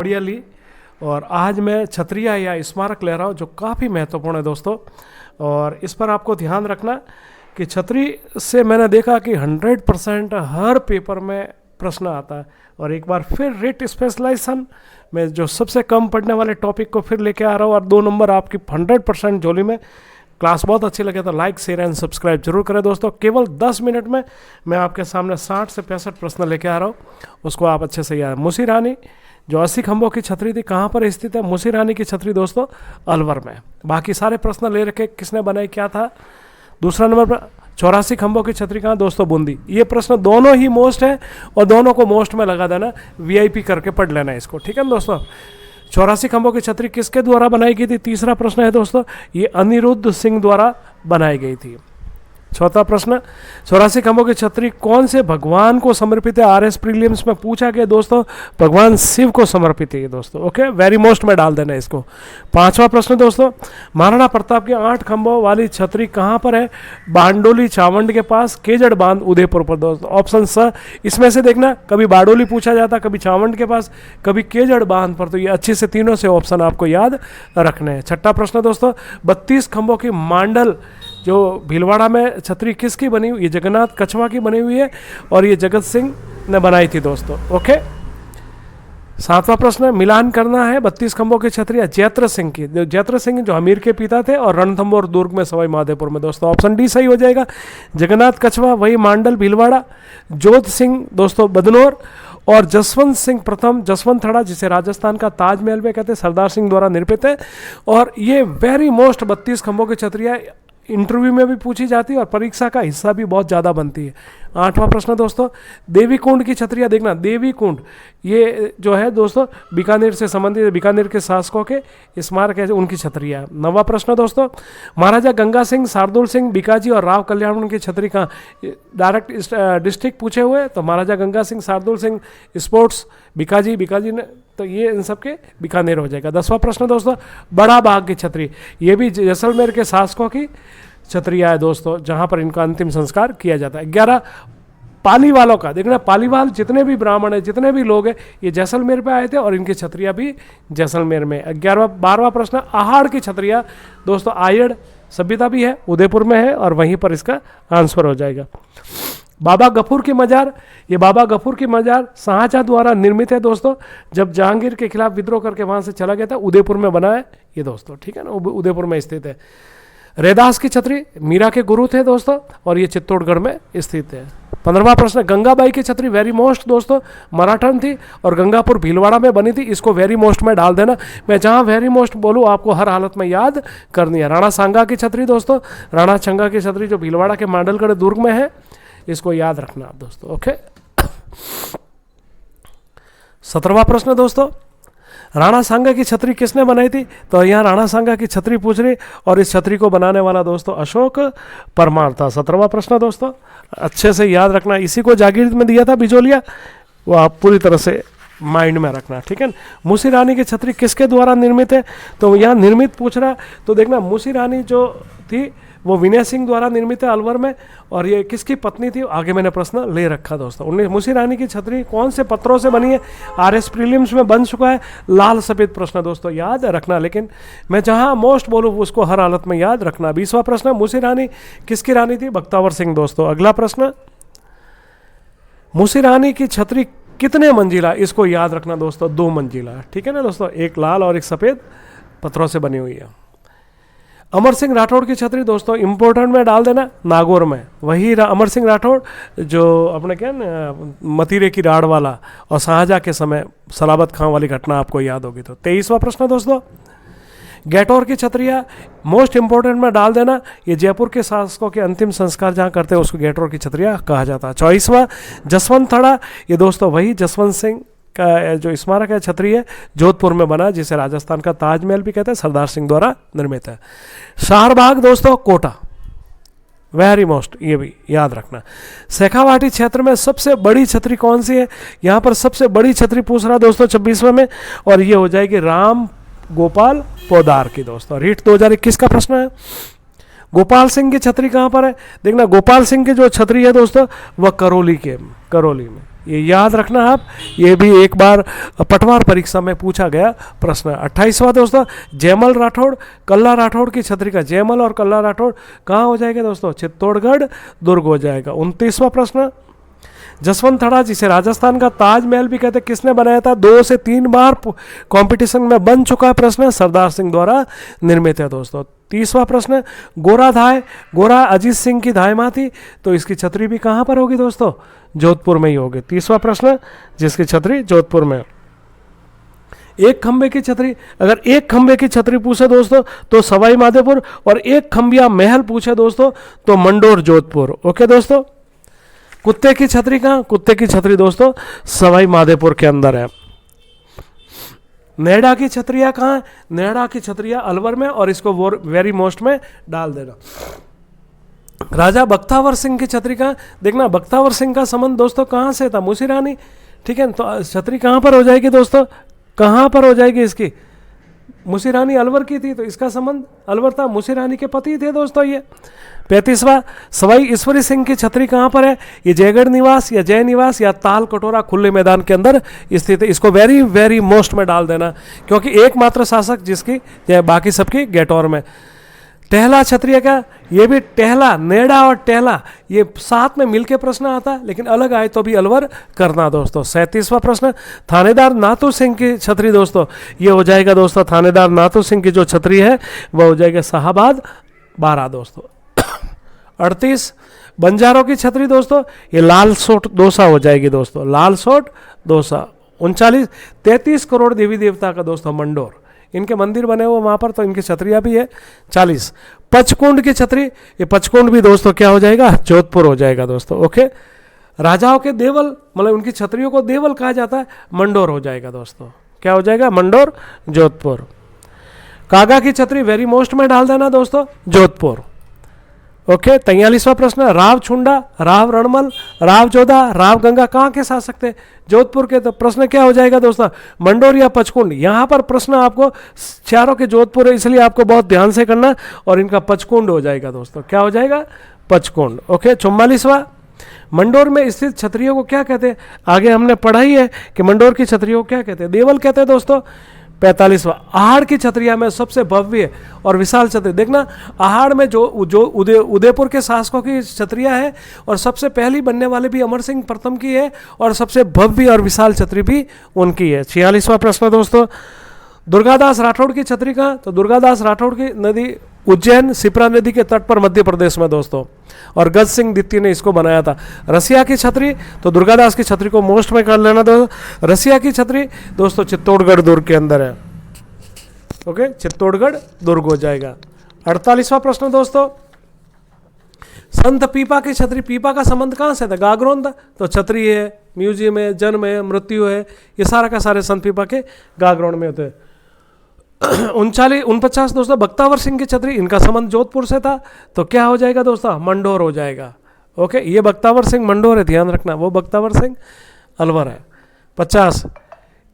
बढ़िया ली। और आज मैं छतरिया या स्मारक ले रहा हूँ जो काफ़ी महत्वपूर्ण है दोस्तों। और इस पर आपको ध्यान रखना कि छतरी से मैंने देखा कि 100% हर पेपर में प्रश्न आता है। और एक बार फिर रेट स्पेशलाइजेशन में जो सबसे कम पढ़ने वाले टॉपिक को फिर लेके आ रहा हूँ और 2 नंबर आपकी 100% झोली में। क्लास बहुत अच्छी लगे तो लाइक शेयर एंड सब्सक्राइब जरूर करें दोस्तों। केवल 10 मिनट में मैं आपके सामने 60 से 65 प्रश्न लेके आ रहा हूँ, उसको आप अच्छे से याद। मूसी रानी जो 80 खंभों की छतरी थी कहाँ पर स्थित है? मूसी रानी की छतरी दोस्तों अलवर में। बाकी सारे प्रश्न ले रखे किसने बनाए क्या था। दूसरा नंबर पर 84 खंभों की छतरी कहाँ? दोस्तों बूंदी। ये प्रश्न दोनों ही मोस्ट है और दोनों को मोस्ट में लगा देना, वीआईपी करके पढ़ लेना इसको, ठीक है ना दोस्तों। 84 खंभों की छतरी किसके द्वारा बनाई गई थी? तीसरा प्रश्न है दोस्तों, ये अनिरुद्ध सिंह द्वारा बनाई गई थी। चौथा प्रश्न, 84 खंभों की छतरी कौन से भगवान को समर्पित है? आरएस प्रीलिम्स में पूछा गया दोस्तों, भगवान शिव को समर्पित है ये दोस्तों। ओके, वेरी मोस्ट में डाल देना इसको। 5वां प्रश्न दोस्तों, महाराणा प्रताप की 8 खंभों वाली छतरी कहाँ पर है? बारडोली चावंड के पास, केजड़ बांध उदयपुर पर दोस्तों। ऑप्शन स इसमें से देखना, कभी बारडोली पूछा जाता, कभी चावंड के पास, कभी केजड़ बांध पर। तो ये अच्छे से तीनों से ऑप्शन आपको याद रखने हैं। 6वां प्रश्न दोस्तों, 32 खंभों की मांडल जो भीलवाड़ा में छतरी किसकी बनी हुई? ये जगन्नाथ कछवा की बनी हुई है और ये जगत सिंह ने बनाई थी दोस्तों। ओके, 7वां प्रश्न, मिलान करना है 32 खंभों की छतरी जैत्र सिंह की। जैत्र सिंह जो हमीर के पिता थे और रणथंभौर दुर्ग में सवाई माधोपुर में दोस्तों। ऑप्शन डी सही हो जाएगा। जगन्नाथ कछवा वही मांडल भीलवाड़ा, जोध सिंह दोस्तों बदनौर और जसवंत सिंह प्रथम जसवंत थड़ा जिसे राजस्थान का ताजमहल में कहते हैं, सरदार सिंह द्वारा निर्मित है। और ये वेरी मोस्ट 32 खंभों की छतरियाँ इंटरव्यू में भी पूछी जाती है और परीक्षा का हिस्सा भी बहुत ज़्यादा बनती है। 8वां प्रश्न दोस्तों, देवी कुंड की छतरियाँ देखना। देवी कुंड ये जो है दोस्तों बीकानेर से संबंधित, बीकानेर के शासकों के स्मारक है उनकी छतरियाँ। 9वां प्रश्न दोस्तों, महाराजा गंगा सिंह, शार्दुल सिंह, बीकाजी और राव कल्याण की छतरी कहाँ? डायरेक्ट डिस्ट्रिक्ट पूछे हुए तो महाराजा गंगा सिंह, शार्दुल सिंह, स्पोर्ट्स बीकाजी ने, तो ये इन सब के बीकानेर हो जाएगा। 10वां प्रश्न दोस्तों, बड़ा बाग की छतरी, ये भी जैसलमेर के शासकों की छतरिया है दोस्तों, जहां पर इनका अंतिम संस्कार किया जाता है। 11 पालीवालों का देखना, पालीवाल जितने भी ब्राह्मण है, जितने भी लोग हैं, ये जैसलमेर पे आए थे और इनकी छतरिया भी जैसलमेर में। 12वां प्रश्न, आहाड़ की छतरिया दोस्तों, आयड़ सभ्यता भी है, उदयपुर में है और वहीं पर इसका आंसर हो जाएगा। बाबा गफूर की मजार, ये बाबा गफूर की मजार शाहजहां द्वारा निर्मित है दोस्तों, जब जहांगीर के खिलाफ विद्रोह करके वहां से चला गया था, उदयपुर में बना है ये दोस्तों, ठीक है ना, उदयपुर में स्थित है। रैदास की छतरी मीरा के गुरु थे दोस्तों और ये चित्तौड़गढ़ में स्थित है। 15वां प्रश्न, गंगाबाई की छतरी वेरी मोस्ट दोस्तों मराठन थी और गंगापुर भीलवाड़ा में बनी थी, इसको वेरी मोस्ट में डाल देना। मैं जहां वेरी मोस्ट बोलूं आपको हर हालत में याद करनी है। राणा सांगा की छतरी दोस्तों, राणा सांगा की छतरी जो भीलवाड़ा के मांडलगढ़ दुर्ग में है, इसको याद रखना आप दोस्तों। ओके, 17वां प्रश्न दोस्तों, राणा सांगा की छतरी किसने बनाई थी? तो यहाँ राणा सांगा की छतरी पूछ रही और इस छतरी को बनाने वाला दोस्तों अशोक परमार था। 17वां प्रश्न दोस्तों अच्छे से याद रखना, इसी को जागीर में दिया था बिजोलिया, वो आप पूरी तरह से माइंड में रखना, ठीक है। मूसी रानी की छतरी किसके द्वारा निर्मित है? तो यहाँ निर्मित पूछ रहा, तो देखना मूसी रानी जो थी वो विनय सिंह द्वारा निर्मित है अलवर में, और ये किसकी पत्नी थी आगे मैंने प्रश्न ले रखा दोस्तों। मूसी रानी की छतरी कौन से पत्रों से बनी है? आरएस प्रीलिम्स में बन चुका है, लाल सफेद प्रश्न दोस्तों याद रखना, लेकिन मैं जहां मोस्ट बोलूँ उसको हर हालत में याद रखना। 20वां प्रश्न, मूसी रानी किसकी रानी थी? बख्तावर सिंह दोस्तों। अगला प्रश्न, मूसी रानी की छतरी कितने मंजिला? इसको याद रखना दोस्तों, 2 मंजिला, ठीक है ना दोस्तों, एक लाल और एक सफेद पत्थरों से बनी हुई है। अमर सिंह राठौड़ की छतरी दोस्तों इंपोर्टेंट में डाल देना, नागौर में, वही अमर सिंह राठौड़ जो अपने क्या ना मतीरे की राड़ वाला और शाहजहां के समय सलाबत खां वाली घटना आपको याद होगी। तो 23वां प्रश्न दोस्तों, गैटोर की छतरिया मोस्ट इंपोर्टेंट में डाल देना, ये जयपुर के शासकों के अंतिम संस्कार जहाँ करते हैं उसको गैटोर की छतरिया कहा जाता है। 24वां, जसवंत थड़ा, ये दोस्तों वही जसवंत सिंह का जो स्मारक है छतरी है, जोधपुर में बना, जिसे राजस्थान का ताजमहल भी कहते हैं, सरदार सिंह द्वारा निर्मित है। शाहबाग दोस्तों कोटा, वेरी मोस्ट, ये भी याद रखना। शेखावाटी क्षेत्र में सबसे बड़ी छतरी कौन सी है? यहाँ पर सबसे बड़ी छतरी पूछ रहा दोस्तों 26वें में, और ये हो जाएगी राम गोपाल पोदार की दोस्तों। रीट 2021 का प्रश्न है। गोपाल सिंह की छतरी कहाँ पर है? देखना, गोपाल सिंह की जो छतरी है दोस्तों वह करौली में, ये याद रखना आप, ये भी एक बार पटवार परीक्षा में पूछा गया प्रश्न। 28वां दोस्तों, जयमल राठौड़ कल्ला राठौड़ की छतरी का, जयमल और कल्ला राठौड़ कहाँ हो जाएगा दोस्तों? चित्तौड़गढ़ दुर्ग हो जाएगा। 29वां प्रश्न, जसवंत थड़ा जिसे राजस्थान का ताजमहल भी कहते, किसने बनाया था? 2 से 3 बार कंपटीशन में बन चुका प्रश्न, सरदार सिंह द्वारा निर्मित है दोस्तों। 30वां प्रश्न, गोरा धाय, गोरा अजीत सिंह की धाय माँ थी, तो इसकी छतरी भी कहाँ पर होगी दोस्तों? जोधपुर में ही होगी। 30वां प्रश्न, जिसकी छतरी जोधपुर में। एक खंबे की छतरी, अगर एक खंबे की छतरी पूछे दोस्तों तो सवाई माधोपुर, और एक खंबिया महल पूछे दोस्तों तो मंडोर जोधपुर। ओके दोस्तों। कुत्ते की छतरी कहाँ? कुत्ते की छतरी दोस्तों सवाई माधोपुर के अंदर है। नेड़ा की छतरिया कहाँ है? नेड़ा की छतरिया अलवर में, और इसको वेरी मोस्ट में डाल देना। राजा बख्तावर सिंह की छतरी कहाँ? देखना, बख्तावर सिंह का संबंध दोस्तों कहाँ से था? मुसीरानी। ठीक है, तो छतरी कहाँ पर हो जाएगी दोस्तों? कहाँ पर हो जाएगी इसकी? मुसीरानी अलवर की थी, तो इसका संबंध अलवर था, मुसीरानी के पति थे दोस्तों ये। 35वां, सवाई ईश्वरी सिंह की छतरी कहाँ पर है? ये जयगढ़ निवास या जय निवास या ताल कटोरा खुले मैदान के अंदर स्थित है। इसको वेरी वेरी मोस्ट में डाल देना, क्योंकि एकमात्र शासक जिसकी, या बाकी सबकी गेटौर में। टहला छतरिया का, ये भी टहला, नेड़ा और टहला ये साथ में मिलके प्रश्न आता है, लेकिन अलग आए तो भी अलवर करना दोस्तों। 37वां प्रश्न, थानेदार नाथू सिंह की छतरी दोस्तों, ये हो जाएगा दोस्तों, थानेदार नाथू सिंह की जो छतरी है वह हो जाएगा शाहबाद 12 दोस्तों। 38, बंजारों की छतरी दोस्तों, ये लाल सोट दोसा हो जाएगी दोस्तों, लाल सोट दोसा। 39, 33 करोड़ देवी देवता का दोस्तों मंडोर, इनके मंदिर बने हुए वहाँ पर, तो इनकी छतरियाँ भी है। 40, पचकुंड की छतरी, ये पचकुंड भी दोस्तों क्या हो जाएगा? जोधपुर हो जाएगा दोस्तों। ओके। राजाओं के देवल, मतलब उनकी छतरियों को देवल कहा जाता है, मंडोर हो जाएगा दोस्तों। क्या हो जाएगा? मंडोर जोधपुर। कागा की छतरी वेरी मोस्ट में डाल देना दोस्तों, जोधपुर। ओके। 43वां प्रश्न, राव छुंडा, राव रणमल, राव जोधा, राव गंगा कहाँ के शासक थे? जोधपुर के। तो प्रश्न क्या हो जाएगा दोस्तों? मंडोर या पचकुंड। यहाँ पर प्रश्न आपको चारों के जोधपुर है, इसलिए आपको बहुत ध्यान से करना, और इनका पचकुंड हो जाएगा दोस्तों। क्या हो जाएगा? पचकुंड। ओके। 44वां, मंडोर में स्थित छतरियों को क्या कहते हैं? आगे हमने पढ़ा ही है कि मंडोर की छतरियों को क्या कहते हैं? देवल कहते हैं दोस्तों। 45वां, आहड़ की छतरिया में सबसे भव्य और विशाल छतरी, देखना आहड़ में जो उदयपुर के शासकों की छतरिया है, और सबसे पहली बनने वाले भी अमर सिंह प्रथम की है, और सबसे भव्य और विशाल छतरी भी उनकी है। 46वां प्रश्न दोस्तों, दुर्गादास राठौड़ की छतरी कहाँ? तो दुर्गादास राठौड़ की नदी उज्जैन सिप्रा नदी के तट पर मध्य प्रदेश में दोस्तों, और गज सिंह द्वितीय ने इसको बनाया था। रसिया की छतरी, तो दुर्गादास की छतरी को मोस्ट में कर लेना दोस्तों। रसिया की छतरी दोस्तों चित्तौड़गढ़ दुर्ग के अंदर है। ओके, चित्तौड़गढ़ दुर्ग हो जाएगा। 48वां प्रश्न दोस्तों, संत पीपा की छतरी, पीपा का संबंध कहाँ से था? गागरोन था, तो छतरी है, म्यूजियम है, जन्म है, मृत्यु है, ये सारा का सारे संत पीपा के गागरोन में होते हैं। 49 दोस्तों, बख्तावर सिंह की छतरी, इनका संबंध जोधपुर से था, तो क्या हो जाएगा दोस्तों? मंडोर हो जाएगा। ओके, ये बख्तावर सिंह मंडोर है, ध्यान रखना, वो बख्तावर सिंह अलवर है। 50,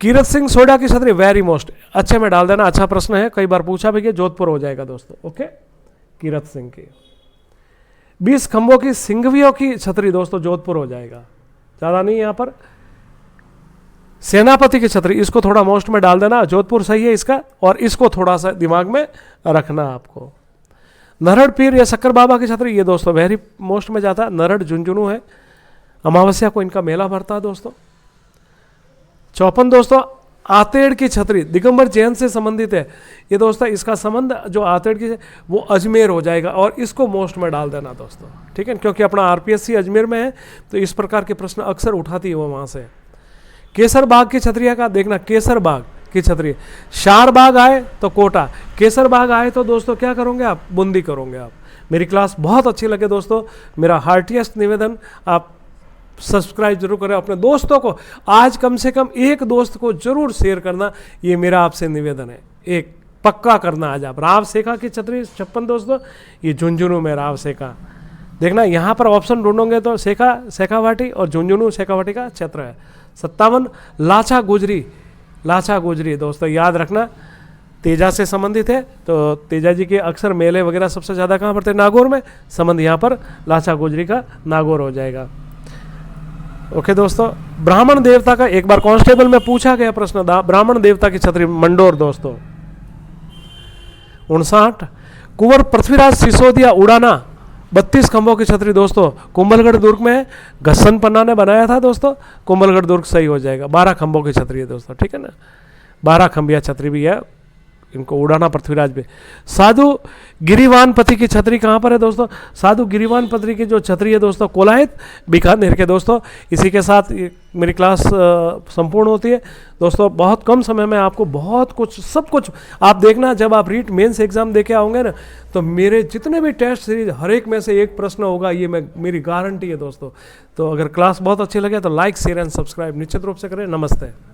कीरत सिंह सोडा की छतरी, वेरी मोस्ट अच्छे में डाल देना, अच्छा प्रश्न है, कई बार पूछा भी, जोधपुर हो जाएगा दोस्तों। ओके, कीरत सिंह की। 20 खंभों की सिंघवियों की छतरी दोस्तों जोधपुर हो जाएगा, ज़्यादा नहीं यहाँ पर। सेनापति की छतरी, इसको थोड़ा मोस्ट में डाल देना, जोधपुर सही है इसका, और इसको थोड़ा सा दिमाग में रखना आपको। नरहड़ पीर या शक्कर बाबा की छतरी, ये दोस्तों वेरी मोस्ट में जाता है, नरहड़ झुंझुनू है, अमावस्या को इनका मेला भरता है दोस्तों। 54 दोस्तों, आतेड़ की छतरी, दिगंबर जैन से संबंधित है ये दोस्तों, इसका संबंध जो आतेड़ की वो अजमेर हो जाएगा, और इसको मोस्ट में डाल देना दोस्तों, ठीक है, क्योंकि अपना आरपीएससी अजमेर में है, तो इस प्रकार के प्रश्न अक्सर उठाती है वो वहाँ से। केसर बाग की छतरिया का देखना, केसर बाग की छतरी, शार बाग आए तो कोटा, केसर बाग आए तो दोस्तों क्या करोगे आप? बूंदी करोगे आप। मेरी क्लास बहुत अच्छी लगे दोस्तों, मेरा हार्टिएस्ट निवेदन आप सब्सक्राइब जरूर करें अपने दोस्तों को, आज कम से कम एक दोस्त को जरूर शेयर करना, ये मेरा आपसे निवेदन है, एक पक्का करना आज आप। राव सेखा की छतरी 56 दोस्तों, ये झुंझुनू में राव सेखा, देखना यहाँ पर ऑप्शन ढूंढोगे तो सेखा शेखावाटी और झुंझुनू शेखावाटी का क्षेत्र है। 57 लाछा गुजरी दोस्तों याद रखना, तेजा से संबंधित है, तो तेजा जी के अक्सर मेले वगैरह सबसे ज़्यादा कहाँ पड़ते हैं? नागौर में, संबंध यहाँ पर लाछा गुजरी का नागौर हो जाएगा। ओके दोस्तों, ब्राह्मण देवता का एक बार कांस्टेबल में पूछा गया प्रश्न था, ब्राह्मण देवता की छतरी मंडोर दोस्तों। 59 कुंवर पृथ्वीराज सिसोदिया उड़ाना 32 खंभों की छतरी दोस्तों, कुंभलगढ़ दुर्ग में घस्सन पन्ना ने बनाया था दोस्तों। कुंभलगढ़ दुर्ग सही हो जाएगा। 12 खंभों की छतरी है दोस्तों, ठीक है ना, 12 खंभिया छतरी भी है, इनको उड़ाना पृथ्वीराज भी। साधु गिरिवानपति की छतरी कहाँ पर है दोस्तों? साधु गिरिवानपति की जो छतरी है दोस्तों, कोलाहित बीकानेर के दोस्तों। इसी के साथ मेरी क्लास संपूर्ण होती है दोस्तों। बहुत कम समय में आपको बहुत कुछ, सब कुछ आप देखना, जब आप रीट मेंस एग्जाम देके आओगे ना, तो मेरे जितने भी टेस्ट सीरीज हर एक में से एक प्रश्न होगा, ये मेरी गारंटी है दोस्तों। तो अगर क्लास बहुत अच्छी लगे तो लाइक शेयर एंड सब्सक्राइब निश्चित रूप से करें। नमस्ते।